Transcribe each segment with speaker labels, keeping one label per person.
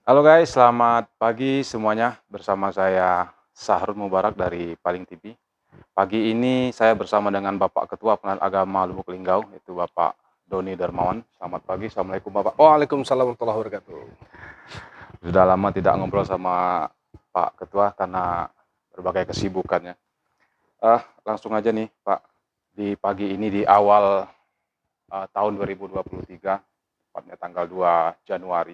Speaker 1: Halo guys, selamat pagi semuanya. Bersama saya Sahrul Mubarak dari Paling TV. Pagi ini saya bersama dengan Bapak Ketua Pengadilan Agama Lubuk Linggau, yaitu Bapak Doni Darmawan. Selamat pagi, Assalamualaikum Bapak.
Speaker 2: Waalaikumsalam warahmatullahi wabarakatuh.
Speaker 1: Sudah lama tidak ngobrol sama Pak Ketua karena berbagai kesibukannya. Langsung aja nih Pak, di pagi ini di awal tahun 2023, tepatnya tanggal 2 Januari.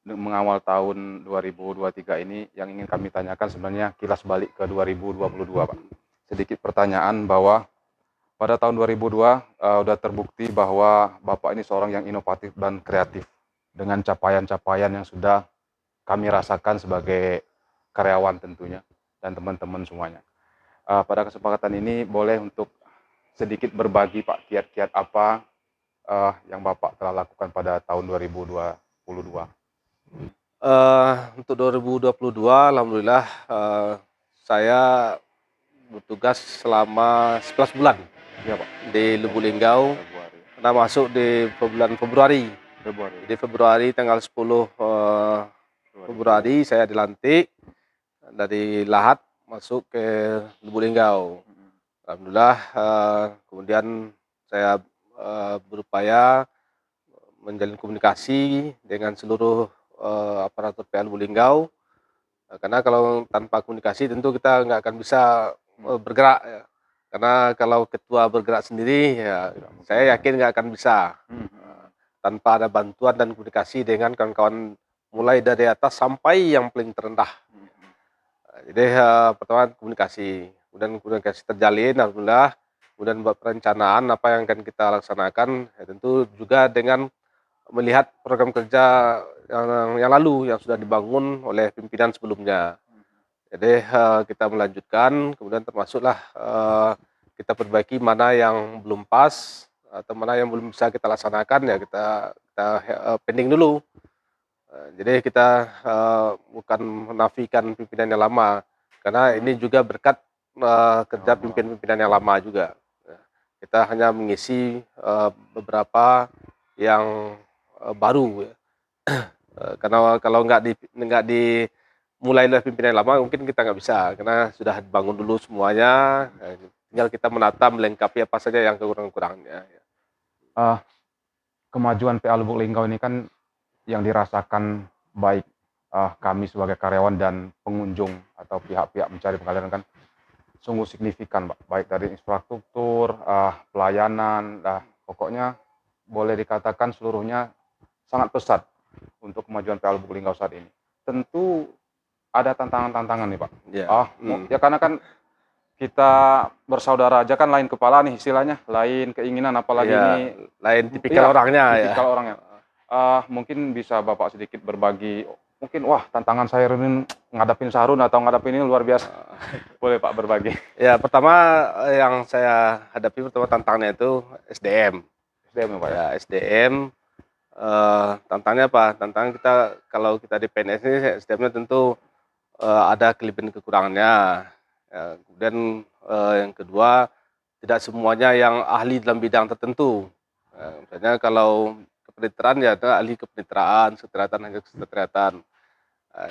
Speaker 1: Mengawal tahun 2023 ini yang ingin kami tanyakan sebenarnya kilas balik ke 2022 Pak. Sedikit pertanyaan bahwa pada tahun 2002 sudah terbukti bahwa Bapak ini seorang yang inovatif dan kreatif dengan capaian-capaian yang sudah kami rasakan sebagai karyawan tentunya dan teman-teman semuanya. Pada kesempatan ini boleh untuk sedikit berbagi Pak kiat-kiat apa yang Bapak telah lakukan pada tahun 2022.
Speaker 2: Untuk 2022 alhamdulillah, saya bertugas selama 11 bulan
Speaker 1: Iya Pak,
Speaker 2: di Lubuk Linggau,
Speaker 1: Februari.
Speaker 2: karena masuk di bulan Februari.
Speaker 1: Februari.
Speaker 2: Jadi Februari tanggal 10 Februari saya dilantik dari Lahat masuk ke Lubuk Linggau. Alhamdulillah, kemudian saya berupaya menjalin komunikasi dengan seluruh aparatur PA Lubuk Linggau, karena kalau tanpa komunikasi tentu kita nggak akan bisa bergerak ya. Karena kalau ketua bergerak sendiri ya saya yakin nggak akan bisa tanpa ada bantuan dan komunikasi dengan kawan-kawan mulai dari atas sampai yang paling terendah. Jadi pertama komunikasi, kemudian komunikasi terjalin alhamdulillah, kemudian buat perencanaan apa yang akan kita laksanakan ya tentu juga dengan melihat program kerja yang lalu yang sudah dibangun oleh pimpinan sebelumnya. Jadi kita melanjutkan, kemudian termasuklah kita perbaiki mana yang belum pas atau mana yang belum bisa kita laksanakan ya kita pending dulu. Jadi kita bukan menafikan pimpinan yang lama, karena ini juga berkat kerja pimpinan-pimpinan yang lama juga. Kita hanya mengisi beberapa yang baru ya. Karena kalau nggak dimulai oleh pimpinan yang lama mungkin kita nggak bisa, karena sudah dibangun dulu semuanya, tinggal kita menata melengkapi apa saja yang kekurangan-kekurangannya.
Speaker 1: Kemajuan PA Lubuk Linggau ini kan yang dirasakan baik kami sebagai karyawan dan pengunjung atau pihak-pihak mencari pengalihan kan sungguh signifikan, Pak. Baik dari infrastruktur, pelayanan, pokoknya boleh dikatakan seluruhnya sangat pesat untuk kemajuan PA Lubuk Linggau saat ini. Tentu ada tantangan-tantangan nih, Pak.
Speaker 2: Ya.
Speaker 1: Ya karena kan kita bersaudara aja kan lain kepala nih istilahnya, lain keinginan apalagi
Speaker 2: Ya,
Speaker 1: ini
Speaker 2: lain tipikal orangnya ya.
Speaker 1: tipikal orangnya. Mungkin bisa Bapak sedikit berbagi, mungkin wah tantangan saya ini ngadapin Sarun atau ngadapin ini luar biasa. Boleh Pak berbagi.
Speaker 2: Ya, pertama yang saya hadapi pertama tantangannya itu SDM.
Speaker 1: SDM ya Pak ya?
Speaker 2: Ya, SDM, tantangannya apa? Tantangan kita kalau kita di PNS ini SDM-nya tentu ada kelebihan kekurangannya. Ya, kemudian yang kedua, tidak semuanya yang ahli dalam bidang tertentu. Misalnya kalau kepeniteraan ya ada ahli kepeniteraan, sekretariatan hanya sekretariatan.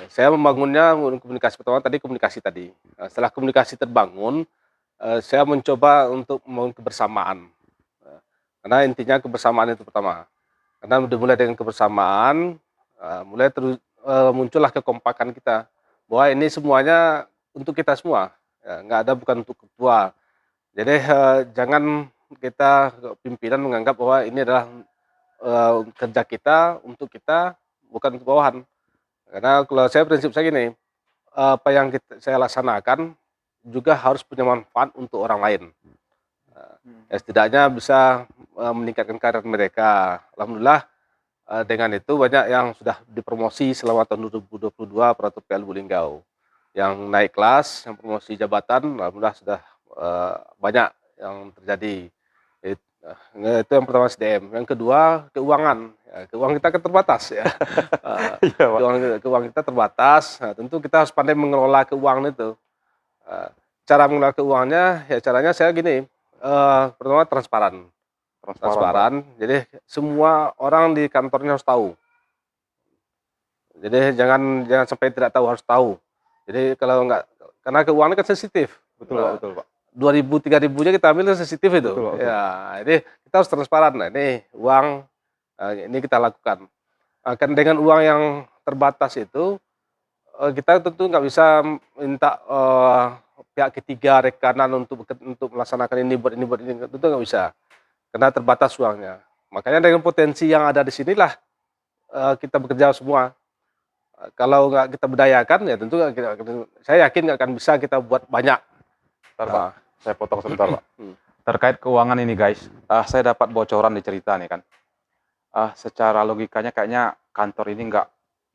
Speaker 2: Saya membangunnya komunikasi pertama tadi komunikasi tadi. Setelah komunikasi terbangun, saya mencoba untuk membangun kebersamaan. Karena intinya kebersamaan itu pertama. Karena dimulai dengan kebersamaan, mulai terus muncullah kekompakan kita bahwa ini semuanya untuk kita semua, ya, nggak ada bukan untuk ketua. Jadi jangan kita pimpinan menganggap bahwa ini adalah kerja kita untuk kita, bukan untuk bawahan. Karena kalau saya prinsip saya gini, apa yang saya laksanakan juga harus punya manfaat untuk orang lain. Ya setidaknya bisa meningkatkan karir mereka. Alhamdulillah dengan itu banyak yang sudah dipromosi selama tahun 2022 peraturan PA Lubuk Linggau. Yang naik kelas, yang promosi jabatan, alhamdulillah sudah banyak yang terjadi. Itu yang pertama SDM. Yang kedua keuangan. Ya, keuangan kita kan terbatas ya.
Speaker 1: Iya Pak.
Speaker 2: Keuangan kita terbatas. Nah, tentu kita harus pandai mengelola keuangan itu. Cara mengelola keuangannya ya caranya saya gini. Pertama transparan.
Speaker 1: Transparan Pak.
Speaker 2: Jadi semua orang di kantornya harus tahu Jadi jangan sampai tidak tahu, harus tahu. Jadi kalau nggak, karena keuangan kan sensitif.
Speaker 1: betul Pak.
Speaker 2: 2000 3000 aja kita ambil kan sensitif itu.
Speaker 1: Betul Pak, betul.
Speaker 2: Ya, jadi kita harus transparan. Nah, ini uang, ini kita lakukan. Kan dengan uang yang terbatas itu, kita tentu nggak bisa minta pihak ketiga, rekanan untuk melaksanakan ini, buat ini, tentu nggak bisa, karena terbatas uangnya. Makanya dengan potensi yang ada di sinilah kita bekerja semua. Kalau nggak kita berdayakan, ya tentu saya yakin nggak akan bisa kita buat banyak.
Speaker 1: Bentar, Pak. Saya potong sebentar, Pak.
Speaker 2: Hmm.
Speaker 1: Terkait keuangan ini, guys, saya dapat bocoran di cerita nih kan. Secara logikanya kayaknya kantor ini nggak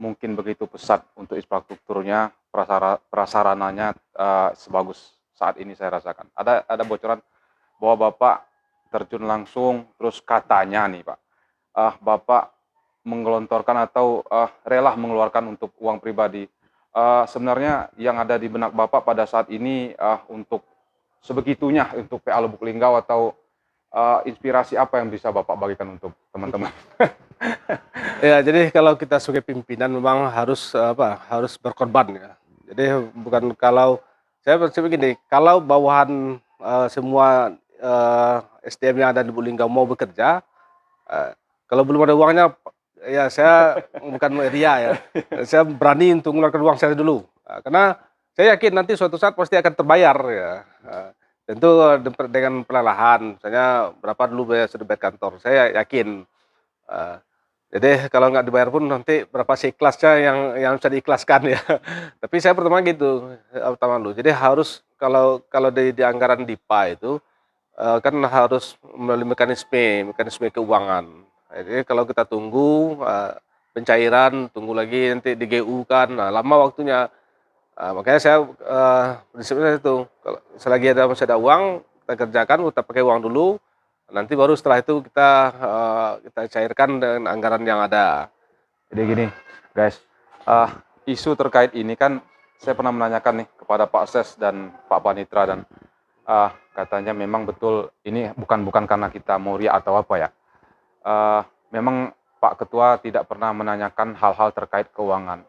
Speaker 1: mungkin begitu pesat untuk infrastrukturnya, prasarananya sebagus saat ini saya rasakan. Ada bocoran bahwa Bapak terjun langsung, terus katanya nih Pak, Bapak menggelontorkan atau rela mengeluarkan untuk uang pribadi. Sebenarnya yang ada di benak Bapak pada saat ini untuk sebegitunya untuk PA Lubuk Linggau, atau inspirasi apa yang bisa Bapak bagikan untuk teman-teman?
Speaker 2: Ya, jadi kalau kita sebagai pimpinan memang harus harus berkorban ya. Jadi bukan, kalau saya berpikir begini, kalau bawahan semua SDM yang ada di Lubuk mau bekerja, kalau belum ada uangnya, ya saya bukan ria ya. Saya berani untuk mengeluarkan uang saya dulu. Karena saya yakin nanti suatu saat pasti akan terbayar ya. Tentu dengan perlahan, misalnya berapa dulu sudah bayar kantor, saya yakin. Jadi kalau nggak dibayar pun nanti berapa sih ikhlasnya yang bisa diikhlaskan ya. Tapi saya pertama gitu, pertama dulu. Jadi harus, kalau di anggaran DIPA itu kan harus melalui mekanisme keuangan. Jadi kalau kita tunggu pencairan, tunggu lagi nanti di GU kan, lama waktunya. Makanya saya prinsipnya itu, kalau selagi masih ada uang, kita kerjakan, kita pakai uang dulu. Nanti baru setelah itu kita cairkan dengan anggaran yang ada.
Speaker 1: Jadi gini, guys, isu terkait ini kan saya pernah menanyakan nih kepada Pak Ses dan Pak Panitra, dan katanya memang betul ini bukan karena kita mau ria atau apa ya. Memang Pak Ketua tidak pernah menanyakan hal-hal terkait keuangan.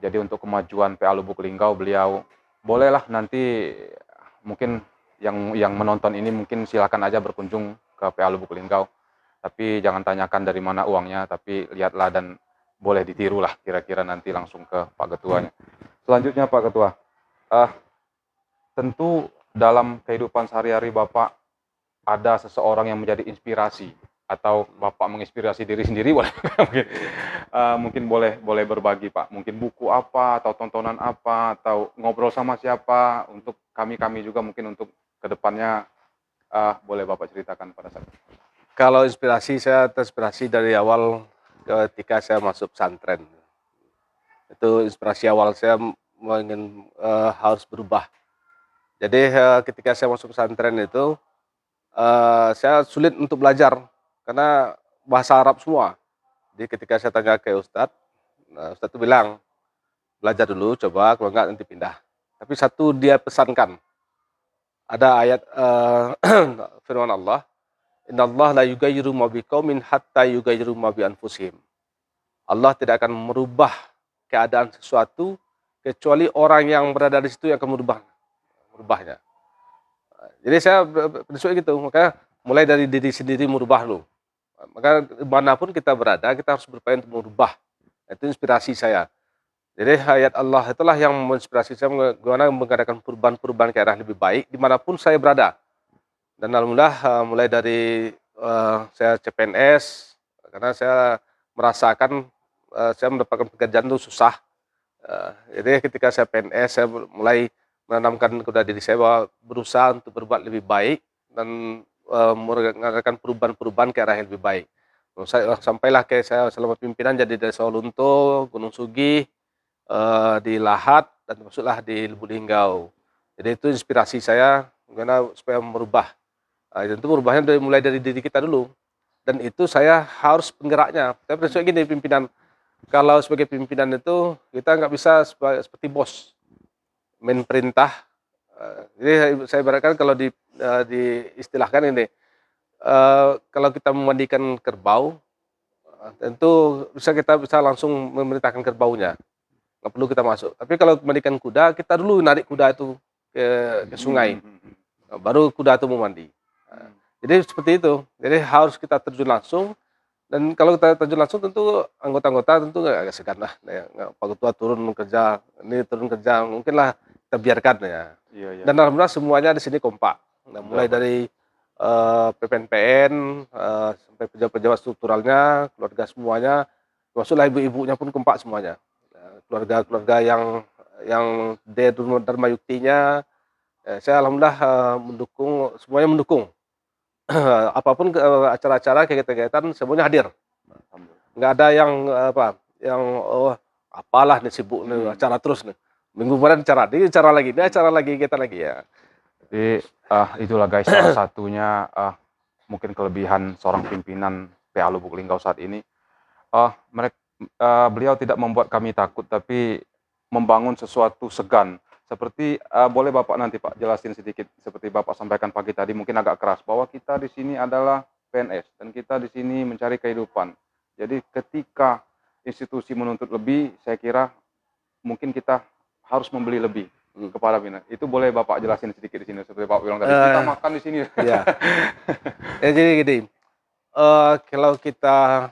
Speaker 1: Jadi untuk kemajuan PA Lubuk Linggau, beliau bolehlah nanti mungkin yang menonton ini mungkin silakan aja berkunjung ke PA Lubuk Linggau, tapi jangan tanyakan dari mana uangnya, tapi lihatlah dan boleh ditiru lah kira-kira nanti langsung ke Pak Ketuanya. Selanjutnya Pak Ketua, tentu dalam kehidupan sehari-hari Bapak ada seseorang yang menjadi inspirasi, atau Bapak menginspirasi diri sendiri, boleh mungkin boleh berbagi Pak, mungkin buku apa atau tontonan apa atau ngobrol sama siapa, untuk kami juga mungkin untuk kedepannya boleh Bapak ceritakan pada saat itu.
Speaker 2: Kalau inspirasi, saya terinspirasi dari awal ketika saya masuk pesantren. Itu inspirasi awal saya ingin harus berubah. Jadi ketika saya masuk pesantren itu saya sulit untuk belajar karena bahasa Arab semua. Jadi ketika saya tanya ke Ustadz, Ustadz itu bilang, belajar dulu, coba, kalau enggak nanti pindah. Tapi satu dia pesankan, ada ayat firman Allah, Innallaha la yughayyiru ma biqaumin hatta yughayyiru ma bi anfusihim. Allah tidak akan merubah keadaan sesuatu kecuali orang yang berada di situ yang akan merubahnya. Jadi saya berpikir gitu, maka mulai dari diri sendiri merubah dulu. Maka dimanapun kita berada, kita harus berupaya untuk merubah. Itu inspirasi saya. Jadi ayat Allah itulah yang menginspirasi saya bagaimana mengadakan perubahan-perubahan ke arah lebih baik dimanapun saya berada. Dan alhamdulillah mulai dari saya CPNS, karena saya merasakan saya mendapatkan pekerjaan itu susah. Jadi ketika saya PNS, saya mulai menanamkan kepada diri saya bahwa berusaha untuk berbuat lebih baik dan mengadakan perubahan-perubahan ke arah yang lebih baik. Sampailah ke saya selama pimpinan jadi dari Sawalunto, Gunung Sugi, di Lahat, dan masuklah di Lubuk Linggau. Jadi itu inspirasi saya bagaimana supaya merubah. Itu merubahnya mulai dari diri kita dulu. Dan itu saya harus penggeraknya. Saya berpikir gini, pimpinan, kalau sebagai pimpinan itu kita nggak bisa seperti bos main perintah. Jadi saya ibaratkan kalau diistilahkan ini, kalau kita memandikan kerbau, tentu kita bisa langsung memerintahkan kerbaunya, nggak perlu kita masuk. Tapi kalau mandikan kuda, kita dulu narik kuda itu ke sungai, baru kuda itu mau mandi. Jadi seperti itu. Jadi harus kita terjun langsung. Dan kalau kita terjun langsung, tentu anggota-anggota tentu nggak segan lah. Pak Ketua turun kerja, ini turun kerja, mungkinlah kita biarkan ya.
Speaker 1: Iya, iya.
Speaker 2: Dan alhamdulillah semuanya di sini kompak. Nah, mulai dari PPNPN sampai pejabat-pejabat strukturalnya, keluarga semuanya, termasuklah ibu-ibunya pun kompak semuanya. Keluarga-keluarga yang Dharma Yuktinya, saya alhamdulillah mendukung, semuanya mendukung. Apapun acara-acara kegiatan semuanya hadir. Nggak ada yang oh apalah nih sibuk nih acara terus nih. Minggu kemarin acara lagi, ini acara lagi, kita lagi ya.
Speaker 1: Jadi itulah guys salah satunya mungkin kelebihan seorang pimpinan PA Lubuk Linggau saat ini. Beliau tidak membuat kami takut, tapi membangun sesuatu segan. Seperti boleh Bapak nanti Pak jelasin sedikit, seperti Bapak sampaikan pagi tadi mungkin agak keras, bahwa kita di sini adalah PNS dan kita di sini mencari kehidupan. Jadi ketika institusi menuntut lebih, saya kira mungkin kita harus membeli lebih kepada bina. Itu boleh Bapak jelasin sedikit di sini, seperti Bapak bilang tadi, kita makan di sini.
Speaker 2: Ya. Jadi gini, kalau kita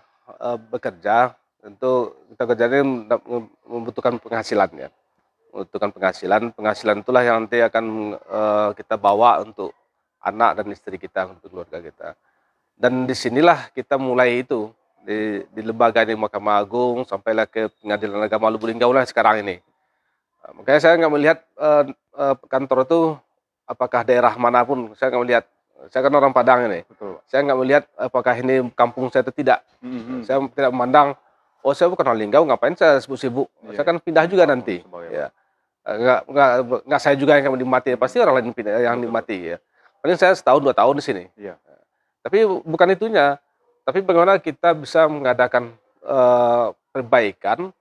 Speaker 2: bekerja, tentu kita kerja ini membutuhkan penghasilan ya. Membutuhkan penghasilan itulah yang nanti akan kita bawa untuk anak dan istri kita, untuk keluarga kita. Dan disinilah kita mulai itu, di lembaga di Mahkamah Agung, sampailah ke Pengadilan Agama Lubuk Linggau lah sekarang ini. Makanya saya nggak melihat kantor itu apakah daerah manapun, saya nggak melihat. Saya kan orang Padang ini. Betul. Saya nggak melihat apakah ini kampung saya atau tidak. Saya tidak memandang, oh saya bukan orang Linggau, ngapain saya sibuk-sibuk. Saya kan pindah juga nanti. Ya. Nggak saya juga yang akan dimati, pasti orang lain pindah yang dimati ya. Paling saya setahun 2 tahun di sini. Iya. Tapi bukan itunya. Tapi bagaimana kita bisa mengadakan perbaikan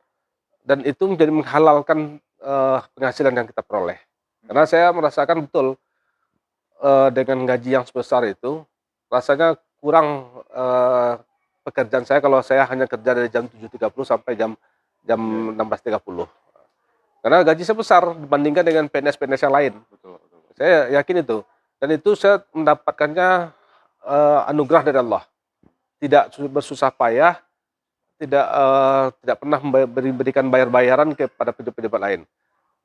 Speaker 2: dan itu menjadi menghalalkan penghasilan yang kita peroleh. Karena saya merasakan betul dengan gaji yang sebesar itu, rasanya kurang pekerjaan saya kalau saya hanya kerja dari jam 7.30 sampai jam 16.30. Karena gaji saya besar dibandingkan dengan PNS-PNS yang lain. Betul. Saya yakin itu. Dan itu saya mendapatkannya anugerah dari Allah. Tidak bersusah payah, tidak pernah berikan bayar-bayaran kepada pejabat-pejabat lain.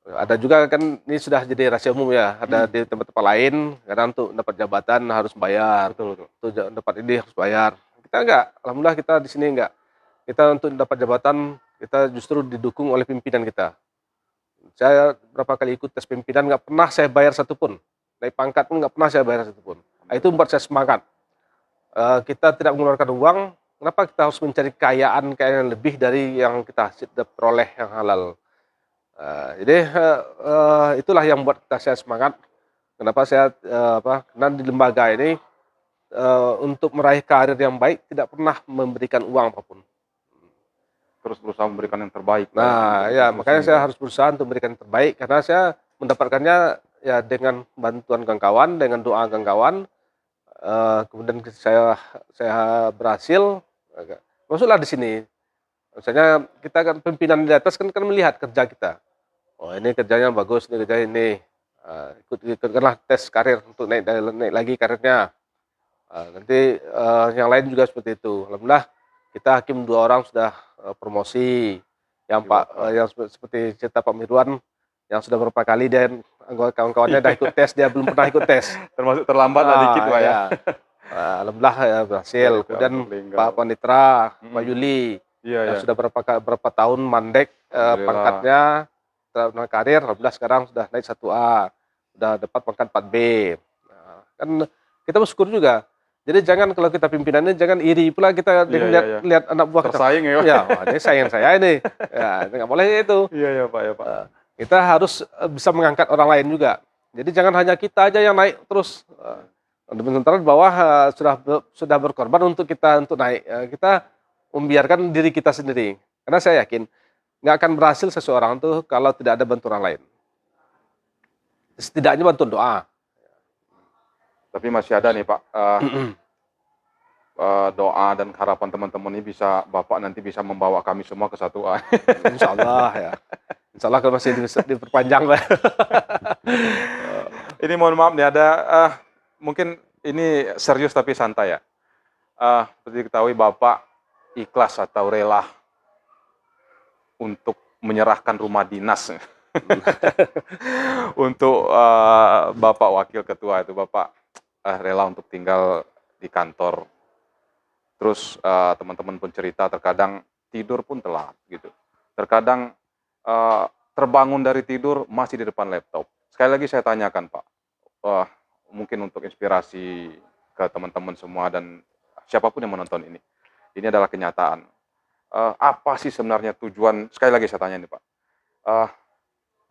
Speaker 2: Ada juga kan, ini sudah jadi rahasia umum ya, ada di tempat-tempat lain, karena untuk dapat jabatan harus bayar, betul. Untuk dapat ini harus bayar. Kita enggak, alhamdulillah kita di sini enggak. Kita untuk dapat jabatan, kita justru didukung oleh pimpinan kita. Saya berapa kali ikut tes pimpinan, nggak pernah saya bayar satupun. Naik pangkat pun nggak pernah saya bayar satupun. Itu membuat saya semangat. Kita tidak mengeluarkan uang, kenapa kita harus mencari kekayaan yang lebih dari yang kita peroleh yang halal. Jadi itulah yang membuat saya semangat. Kenapa saya karena di lembaga ini untuk meraih karir yang baik tidak pernah memberikan uang apapun.
Speaker 1: Terus berusaha memberikan yang terbaik.
Speaker 2: Nah, ya makanya saya harus berusaha untuk memberikan yang terbaik, karena saya mendapatkannya ya dengan bantuan kawan-kawan, dengan doa kawan-kawan. Kemudian saya berhasil masuklah di sini. Misalnya kita kan pimpinan di atas kan melihat kerja kita. Oh ini kerjanya bagus, ini kerja ini. Ikutkanlah tes karir untuk naik lagi karirnya. Nanti yang lain juga seperti itu. Alhamdulillah kita hakim 2 orang sudah promosi. Yang yang seperti cerita Pak Mirwan, yang sudah beberapa kali dan kawan-kawannya dah ikut tes, dia belum pernah ikut tes.
Speaker 1: Termasuk terlambat lah dikit Pak ya.
Speaker 2: Alhamdulillah ya berhasil. Kemudian Pak Panitra, Pak Yuli, yang sudah berapa tahun mandek pangkatnya, dalam karir, alhamdulillah sekarang sudah naik 1A, sudah dapat pangkat 4B. Nah, kan kita bersyukur juga. Jadi jangan kalau kita pimpinannya jangan iri pula kita lihat anak buah kita.
Speaker 1: Tersaing ya.
Speaker 2: Ya, ini sayang saya ini. Ya, nggak boleh itu.
Speaker 1: Iya Pak ya Pak.
Speaker 2: Kita harus bisa mengangkat orang lain juga. Jadi jangan hanya kita aja yang naik terus. Sementara bawah sudah berkorban untuk kita untuk naik. Kita membiarkan diri kita sendiri. Karena saya yakin nggak akan berhasil seseorang tuh kalau tidak ada bantuan orang lain. Setidaknya bantuan doa.
Speaker 1: Tapi masih ada nih Pak, doa dan harapan teman-teman ini bisa Bapak nanti bisa membawa kami semua ke kesatuan.
Speaker 2: Insya Allah ya. Insya Allah kalau masih diperpanjang lah.
Speaker 1: Ini mohon maaf nih ada mungkin ini serius tapi santai ya. Seperti diketahui Bapak ikhlas atau rela untuk menyerahkan rumah dinas untuk Bapak Wakil Ketua itu Bapak rela untuk tinggal di kantor. Terus teman-teman pun cerita terkadang tidur pun telat gitu. Terkadang terbangun dari tidur masih di depan laptop. Sekali lagi saya tanyakan Pak, mungkin untuk inspirasi ke teman-teman semua dan siapapun yang menonton ini. Ini adalah kenyataan. Apa sih sebenarnya tujuan, sekali lagi saya tanya nih Pak,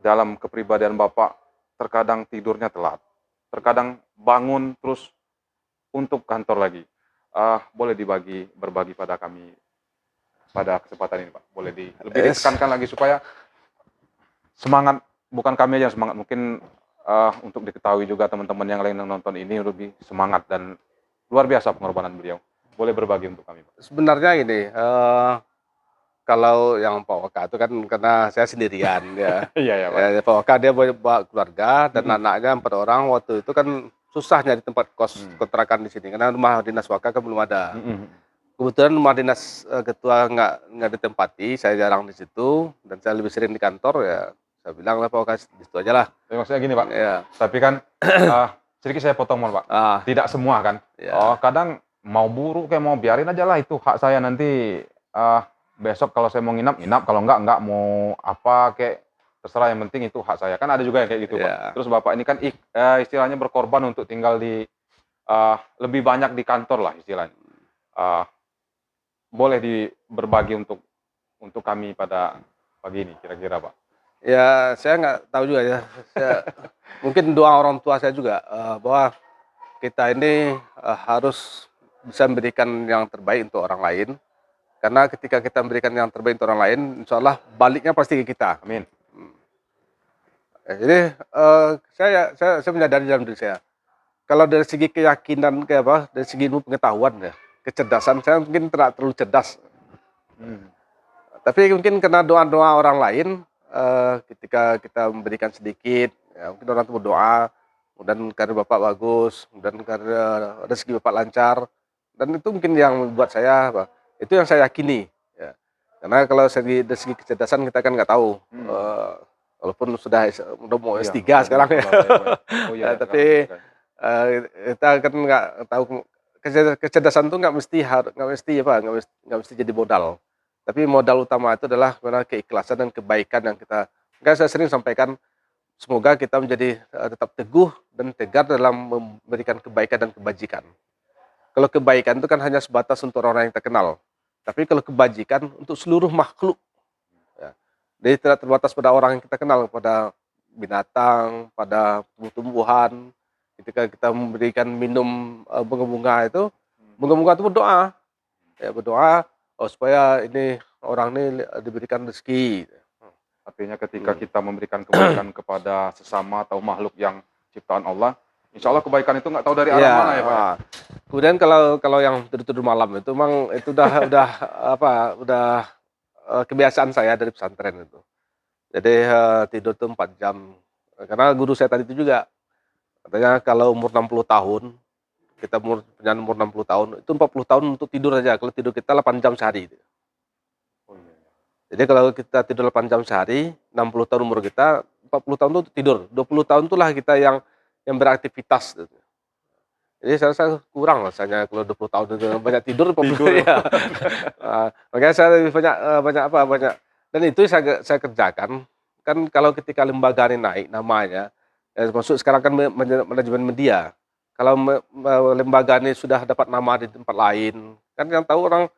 Speaker 1: dalam kepribadian Bapak terkadang tidurnya telat, terkadang bangun terus untuk kantor lagi. Boleh berbagi pada kami pada kesempatan ini Pak. Boleh lebih ditekankan lagi supaya semangat, bukan kami aja yang semangat, mungkin untuk diketahui juga teman-teman yang lain yang nonton ini lebih semangat dan luar biasa pengorbanan beliau. Boleh berbagi untuk kami Pak.
Speaker 2: Sebenarnya ini, kalau yang Pak Waka itu kan karena saya sendirian ya.
Speaker 1: Iya ya Pak.
Speaker 2: Pak Waka dia bawa keluarga dan anaknya 4 orang. Waktu itu kan susah nyari tempat kos kontrakan di sini karena rumah dinas Waka kan belum ada. Kebetulan rumah dinas ketua nggak ditempati, saya jarang di situ dan saya lebih sering di kantor ya. Saya bilang lah Pak Waka di situ aja lah.
Speaker 1: Tapi maksudnya gini Pak,
Speaker 2: Ya.
Speaker 1: tapi kan sedikit saya potong mohon Pak. Tidak semua kan.
Speaker 2: Ya.
Speaker 1: Kadang mau buru kayak mau biarin aja lah, itu hak saya nanti. Besok kalau saya mau nginap, kalau enggak mau apa kayak terserah, yang penting itu hak saya. Kan ada juga yang kayak gitu Pak. Terus Bapak ini kan istilahnya berkorban untuk tinggal di lebih banyak di kantor lah istilahnya. Boleh berbagi untuk kami pada pagi ini kira-kira Pak?
Speaker 2: Ya saya nggak tahu juga ya. Mungkin doa orang tua saya juga bahwa kita ini harus bisa memberikan yang terbaik untuk orang lain. Karena ketika kita memberikan yang terbaik untuk orang lain, insya Allah baliknya pasti ke kita.
Speaker 1: Amin.
Speaker 2: Jadi saya menyadari dalam diri saya, kalau dari segi keyakinan dari segi ilmu pengetahuan ya, kecerdasan saya mungkin tidak terlalu cerdas. Tapi mungkin karena doa-doa orang lain, ketika kita memberikan sedikit, ya mungkin orang itu berdoa, dan karena Bapak bagus, dan karena rezeki Bapak lancar, dan itu mungkin yang membuat saya itu yang saya yakini ya. Karena kalau dari segi kecerdasan kita kan nggak tahu, walaupun sudah mau S3 sekarang ya. Tapi kita kan nggak tahu, kecerdasan itu nggak mesti jadi modal. Tapi modal utama itu adalah keikhlasan dan kebaikan yang kita. Saya sering sampaikan, semoga kita menjadi tetap teguh dan tegar dalam memberikan kebaikan dan kebajikan. Kalau kebaikan itu kan hanya sebatas untuk orang yang terkenal. Tapi kalau kebajikan untuk seluruh makhluk. Ya. Jadi tidak terbatas pada orang yang kita kenal, pada binatang, pada tumbuh-tumbuhan. Ketika kita memberikan minum bunga-bunga itu berdoa. Ya, berdoa supaya ini orang ini diberikan rezeki.
Speaker 1: Artinya ketika kita memberikan kebaikan kepada sesama atau makhluk yang ciptaan Allah, insya Allah kebaikan itu nggak tahu dari arah mana ya Pak.
Speaker 2: Kemudian kalau yang tidur malam itu memang itu udah kebiasaan saya dari pesantren itu. Jadi tidur itu 4 jam. Karena guru saya tadi itu juga katanya kalau umur 60 tahun, kita punya umur 60 tahun, itu 40 tahun untuk tidur aja. Kalau tidur kita 8 jam sehari. Jadi kalau kita tidur 8 jam sehari, 60 tahun umur kita, 40 tahun itu tidur. 20 tahun itulah kita yang beraktivitas. Jadi saya rasa kurang rasanya kalau 20 tahun itu banyak tidur. Ya. Makanya saya lebih banyak. Dan itu saya kerjakan. Kan kalau ketika lembaga ini naik namanya, maksud sekarang kan manajemen media. Kalau lembaga ini sudah dapat nama di tempat lain, kan yang tahu orang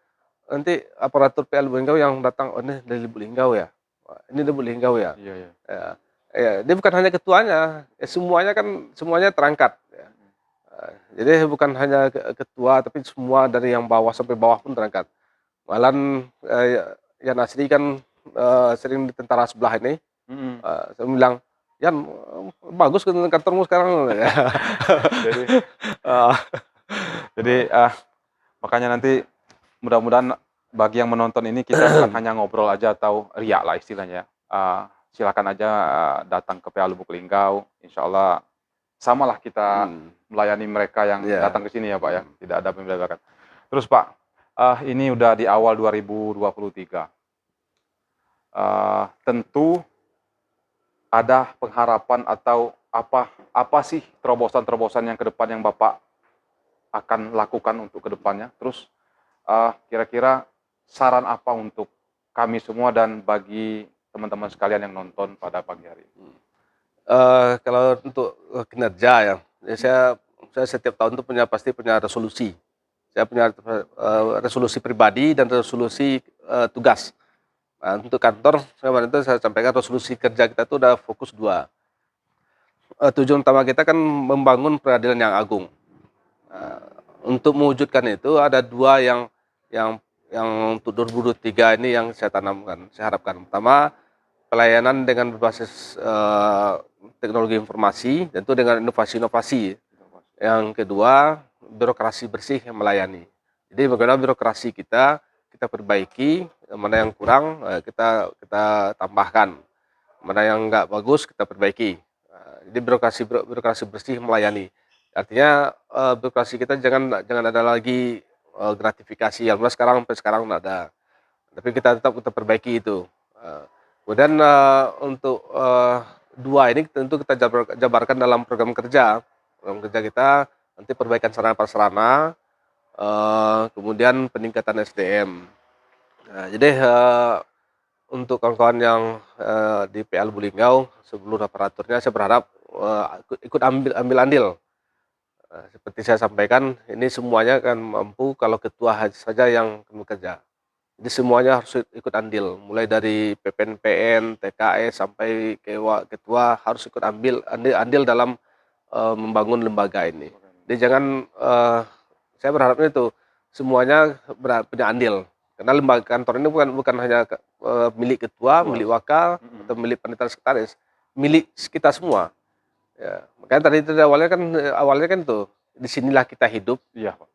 Speaker 2: nanti aparatur PL Lubuk Linggau yang datang, oh ini dari Lubuk Linggau ya, ini Lubuk Linggau ya.
Speaker 1: Iya.
Speaker 2: Ya, dia bukan hanya ketuanya, semuanya terangkat. Ya. Jadi bukan hanya ketua, tapi semua dari yang bawah sampai bawah pun terangkat. Malahan Yan Asri kan sering di tentara sebelah ini, saya bilang, Yan bagus kantormu sekarang.
Speaker 1: Jadi Makanya nanti mudah-mudahan bagi yang menonton ini kita bukan hanya ngobrol aja atau riak lah istilahnya. Silakan aja datang ke PA Lubuk Linggau. Insya Allah samalah kita melayani mereka yang
Speaker 2: Iya.
Speaker 1: datang ke sini ya Pak ya. Tidak ada pembedakan. Terus Pak, ini udah di awal 2023. Tentu ada pengharapan atau apa sih terobosan-terobosan yang ke depan yang Bapak akan lakukan untuk ke depannya? Terus kira-kira saran apa untuk kami semua dan bagi teman-teman sekalian yang nonton pada pagi hari ini?
Speaker 2: Kalau untuk kinerja ya saya setiap tahun tuh pasti punya resolusi. Saya punya resolusi pribadi dan resolusi tugas. Nah, untuk kantor kemarin itu saya sampaikan resolusi kerja kita itu udah fokus 2. Tujuan utama kita kan membangun peradilan yang agung. Untuk mewujudkan itu ada 2 yang untuk 2023 ini yang saya tanamkan, saya harapkan. Pertama, pelayanan dengan berbasis teknologi informasi, tentu dengan inovasi-inovasi. Yang kedua, birokrasi bersih yang melayani. Jadi bagaimana birokrasi kita perbaiki, mana yang kurang kita tambahkan, mana yang nggak bagus kita perbaiki. Jadi birokrasi bersih melayani. Artinya birokrasi kita jangan ada lagi gratifikasi yang sekarang sampai sekarang nggak ada. Tapi kita tetap perbaiki itu. Kemudian untuk 2 ini tentu kita jabarkan dalam program kerja. Program kerja kita nanti perbaikan sarana prasarana, kemudian peningkatan SDM. Nah, jadi untuk kawan-kawan yang di PA Lubuk Linggau, seluruh aparaturnya saya berharap ikut ambil andil. Seperti saya sampaikan, ini semuanya kan mampu kalau ketua saja yang bekerja. Jadi semuanya harus ikut andil, mulai dari PPNPN, TKS sampai ketua harus ikut andil dalam membangun lembaga ini. Jadi jangan saya berharapnya itu semuanya punya andil. Karena lembaga kantor ini bukan hanya milik ketua, milik wakil, atau milik panitia sekretaris, milik kita semua. Ya, makanya tadi itu awalnya kan tuh disinilah kita hidup,
Speaker 1: Iya Pak.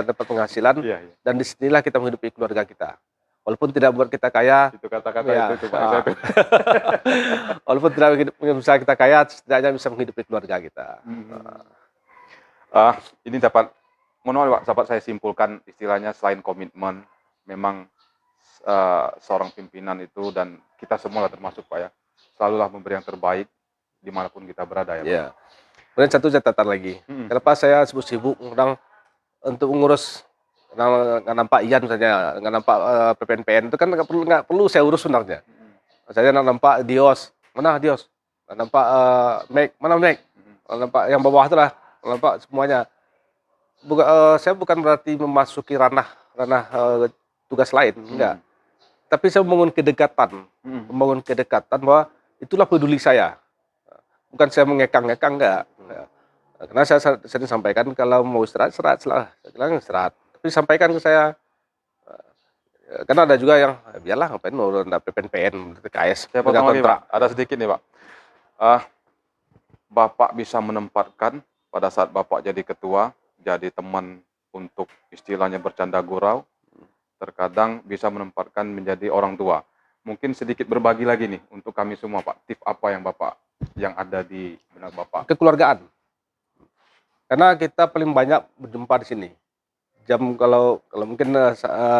Speaker 2: dapat penghasilan,
Speaker 1: Iya.
Speaker 2: dan disinilah kita menghidupi keluarga kita. Walaupun tidak buat kita kaya,
Speaker 1: Itu kata-kata
Speaker 2: ya,
Speaker 1: itu Pak.
Speaker 2: walaupun tidak bisa kita kaya, setidaknya bisa menghidupi keluarga kita.
Speaker 1: Ini dapat saya simpulkan istilahnya selain komitmen, memang seorang pimpinan itu dan kita semua lah termasuk Pak ya, selalulah memberi yang terbaik dimanapun kita berada ya Pak.
Speaker 2: Ya. Kemudian satu catatan lagi, kenapa saya sibuk untuk mengurus, nggak nampak Ian misalnya, nggak nampak PPNPN itu kan nggak perlu saya urus sebenarnya. Saya nggak nampak Dios, mana Dios, nggak nampak Meg, mana Meg, nggak nampak yang bawah itu lah, nggak nampak semuanya. Saya bukan berarti memasuki ranah tugas lain, enggak. Tapi saya membangun kedekatan bahwa itulah peduli saya. Bukan saya mengekang-ngekang, enggak. Karena saya sering sampaikan kalau mau istirahat. Tapi sampaikan ke saya. Karena ada juga yang biarlah ngapain mau PPNPN, TKS.
Speaker 1: Saya potong lagi Pak, ada sedikit nih Pak. Bapak bisa menempatkan pada saat Bapak jadi ketua, jadi teman untuk istilahnya bercanda gurau, terkadang bisa menempatkan menjadi orang tua. Mungkin sedikit berbagi lagi nih untuk kami semua Pak, tips apa yang ada di benak Bapak?
Speaker 2: Kekeluargaan. Karena kita paling banyak berjumpa di sini. Kalau mungkin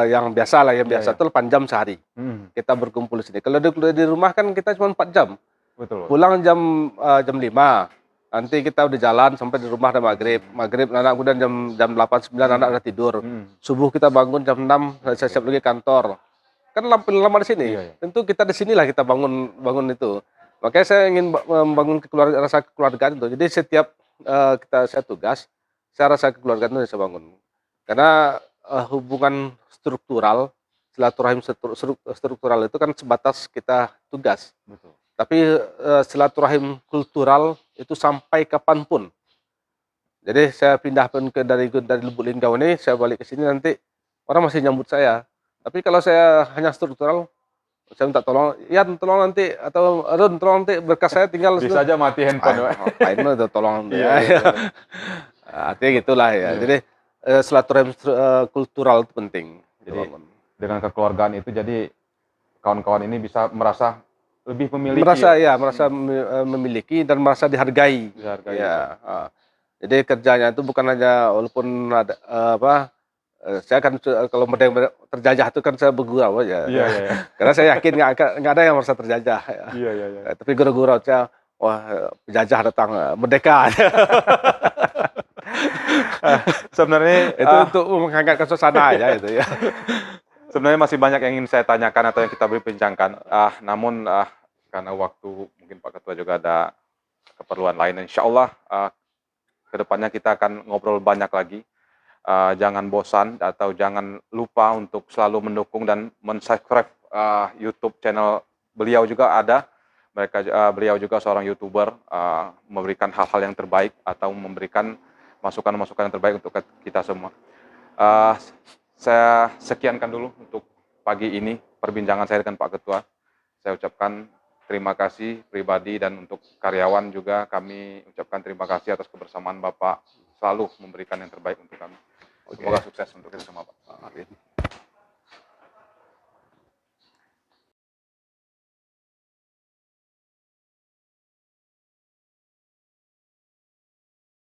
Speaker 2: yang biasa lah, itu 8 jam sehari. Kita berkumpul di sini. Kalau di rumah kan kita cuma 4 jam.
Speaker 1: Betul.
Speaker 2: Pulang jam 5. Nanti kita udah jalan sampai di rumah ada maghrib. Anak udah jam 8, 9 anak udah tidur. Subuh kita bangun jam 6, saya siap lagi kantor. Kan lama di sini. Tentu kita di sinilah kita bangun itu. Makanya saya ingin membangun rasa kekeluargaan itu. Jadi setiap saya tugas, saya rasa kekeluargaan itu saya bangun. Karena hubungan struktural, silaturahim struktural itu kan sebatas kita tugas.
Speaker 1: Betul.
Speaker 2: Tapi silaturahim kultural itu sampai kapanpun. Jadi saya pindah dari Lubuk Linggau ini, saya balik ke sini nanti orang masih nyambut saya. Tapi kalau saya hanya struktural, saya minta tolong, Ian tolong nanti, atau Ron tolong nanti berkas saya tinggal.
Speaker 1: Bisa aja mati handphone.
Speaker 2: Ngapain itu tolong. Artinya gitulah ya. Jadi silaturahmi kultural itu penting.
Speaker 1: Jadi dengan kekeluargaan itu jadi kawan-kawan ini bisa merasa lebih memiliki,
Speaker 2: merasa memiliki dan merasa dihargai.
Speaker 1: dihargai.
Speaker 2: Ya, jadi kerjanya itu bukan hanya walaupun ada saya kan kalau terjajah itu kan saya bergurau aja.
Speaker 1: Iya, iya, iya.
Speaker 2: Karena saya yakin nggak ada yang merasa terjajah. Ya.
Speaker 1: Iya, iya, iya.
Speaker 2: Tapi gurau-gurau saya, wah penjajah datang, merdeka.
Speaker 1: Sebenarnya
Speaker 2: Itu untuk menghangatkan suasana aja itu ya.
Speaker 1: sebenarnya masih banyak yang ingin saya tanyakan atau yang kita bincangkan. Namun karena waktu mungkin Pak Ketua juga ada keperluan lain. Insya Allah kedepannya kita akan ngobrol banyak lagi. Jangan bosan atau jangan lupa untuk selalu mendukung dan mensubscribe YouTube channel beliau juga ada. Beliau juga seorang YouTuber, memberikan hal-hal yang terbaik atau memberikan masukan-masukan yang terbaik untuk kita semua. Saya sekiankan dulu untuk pagi ini perbincangan saya dengan Pak Ketua. Saya ucapkan terima kasih pribadi dan untuk karyawan juga kami ucapkan terima kasih atas kebersamaan Bapak selalu memberikan yang terbaik untuk kami. Semoga sukses untuk kita semua, Pak.